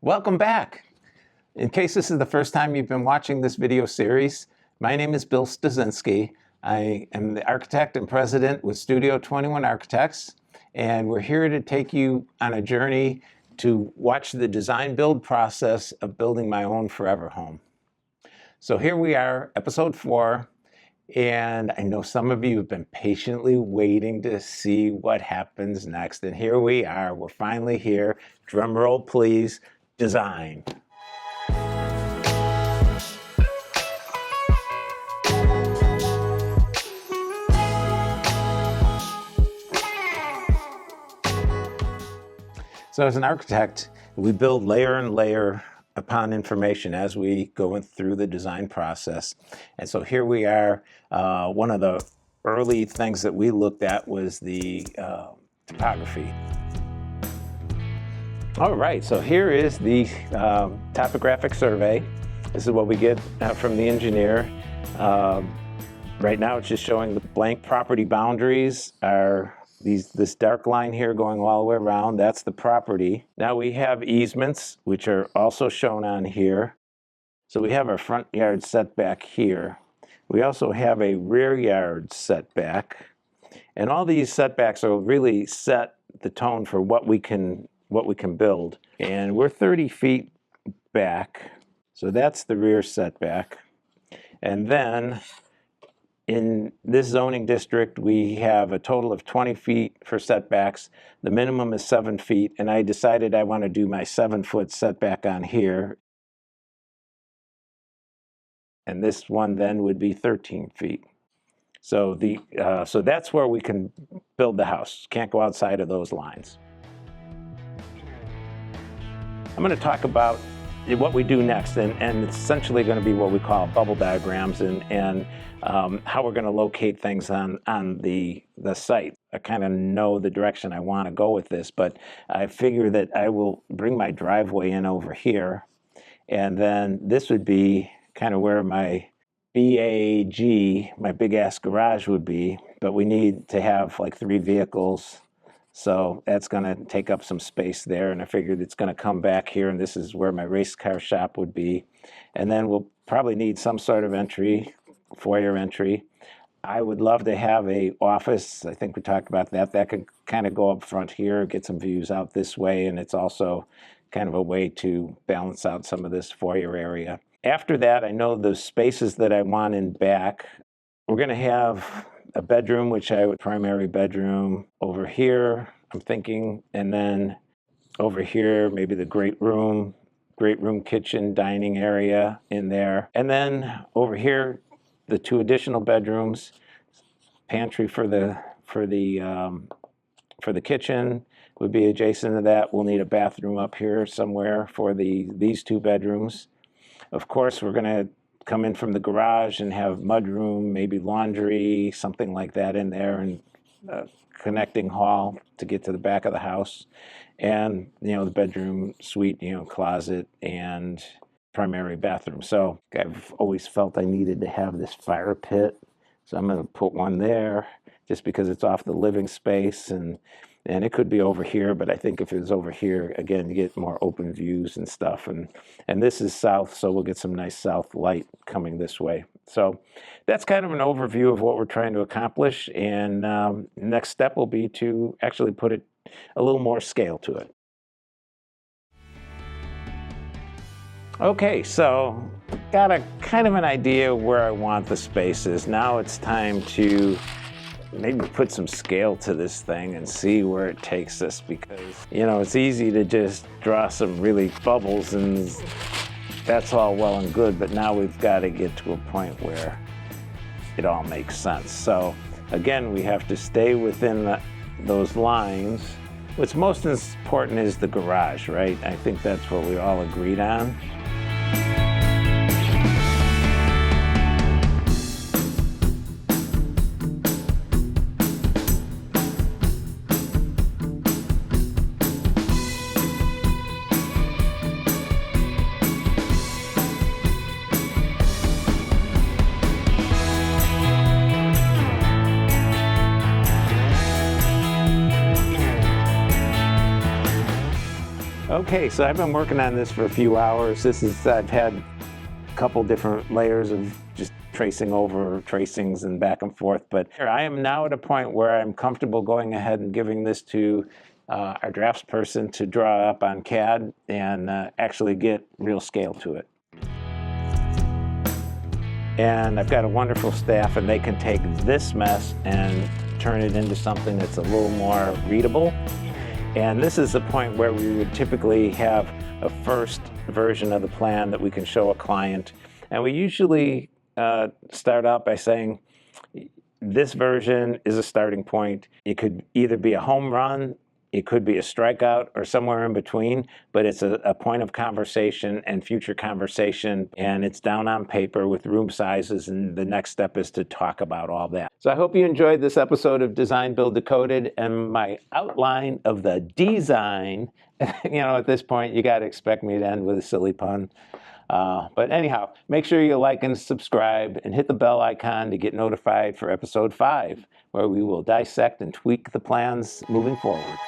Welcome back. In case this is the first time you've been watching this video series, my name is Bill Stasinski. I am the architect and president with Studio 21 Architects, and we're here to take you on a journey to watch the design build process of building my own forever home. So here we are, episode 4, and I know some of you have been patiently waiting to see what happens next, and here we are. We're finally here. Drum roll, please. Design. So as an architect, we build layer and layer upon information as we go through the design process. And so here we are. One of the early things that we looked at was the topography. All right, so here is the topographic survey. This is what we get from the engineer. Right now it's just showing the blank property boundaries are this dark line here going all the way around. That's the property. Now we have easements, which are also shown on here. So we have our front yard setback here. We also have a rear yard setback. And all these setbacks will really set the tone for what we can build. And we're 30 feet back. So that's the rear setback. And then in this zoning district, we have a total of 20 feet for setbacks. The minimum is 7 feet, and I decided I want to do my 7-foot setback on here. And this one then would be 13 feet. So so that's where we can build the house. Can't go outside of those lines. I'm going to talk about what we do next, and it's essentially going to be what we call bubble diagrams and how we're going to locate things on the site. I kind of know the direction I want to go with this, but I figure that I will bring my driveway in over here, and then this would be kind of where my B.A.G, my big ass garage would be, but we need to have like 3 vehicles. So that's going to take up some space there, and I figured it's going to come back here, and this is where my race car shop would be. And then we'll probably need some sort of entry, foyer entry. I would love to have a office. I think we talked about that. That could kind of go up front here, get some views out this way, and it's also kind of a way to balance out some of this foyer area. After that, I know the spaces that I want in back. We're going to have a bedroom, which I would primary bedroom over here, I'm thinking, and then over here, maybe the great room, kitchen, dining area in there. And then over here, the 2 additional bedrooms, pantry for the kitchen would be adjacent to that. We'll need a bathroom up here somewhere for these 2 bedrooms. Of course, we're going to come in from the garage and have mudroom, maybe laundry, something like that in there, and connecting hall to get to the back of the house. And, the bedroom, suite, closet, and primary bathroom. So I've always felt I needed to have this fire pit. So I'm going to put one there just because it's off the living space, and it could be over here, but I think if it's over here, again, you get more open views and stuff. And this is south, so we'll get some nice south light coming this way. So that's kind of an overview of what we're trying to accomplish. And next step will be to actually put it a little more scale to it. Okay, so got a kind of an idea where I want the spaces. Now it's time to maybe put some scale to this thing and see where it takes us, because it's easy to just draw some really bubbles and that's all well and good, but now we've got to get to a point where it all makes sense. So again, we have to stay within those lines. What's most important is the garage, right? I think that's what we all agreed on. Okay, so I've been working on this for a few hours. I've had a couple different layers of just tracing over tracings and back and forth, but I am now at a point where I'm comfortable going ahead and giving this to our drafts person to draw up on CAD and actually get real scale to it. And I've got a wonderful staff, and they can take this mess and turn it into something that's a little more readable. And this is the point where we would typically have a first version of the plan that we can show a client. And we usually start out by saying, this version is a starting point. It could either be a home run, it could be a strikeout, or somewhere in between, but it's a point of conversation and future conversation, and it's down on paper with room sizes, and the next step is to talk about all that. So I hope you enjoyed this episode of Design, Build, Decoded, and my outline of the design. At this point, you got to expect me to end with a silly pun. But anyhow, make sure you like and subscribe and hit the bell icon to get notified for episode 5, where we will dissect and tweak the plans moving forward.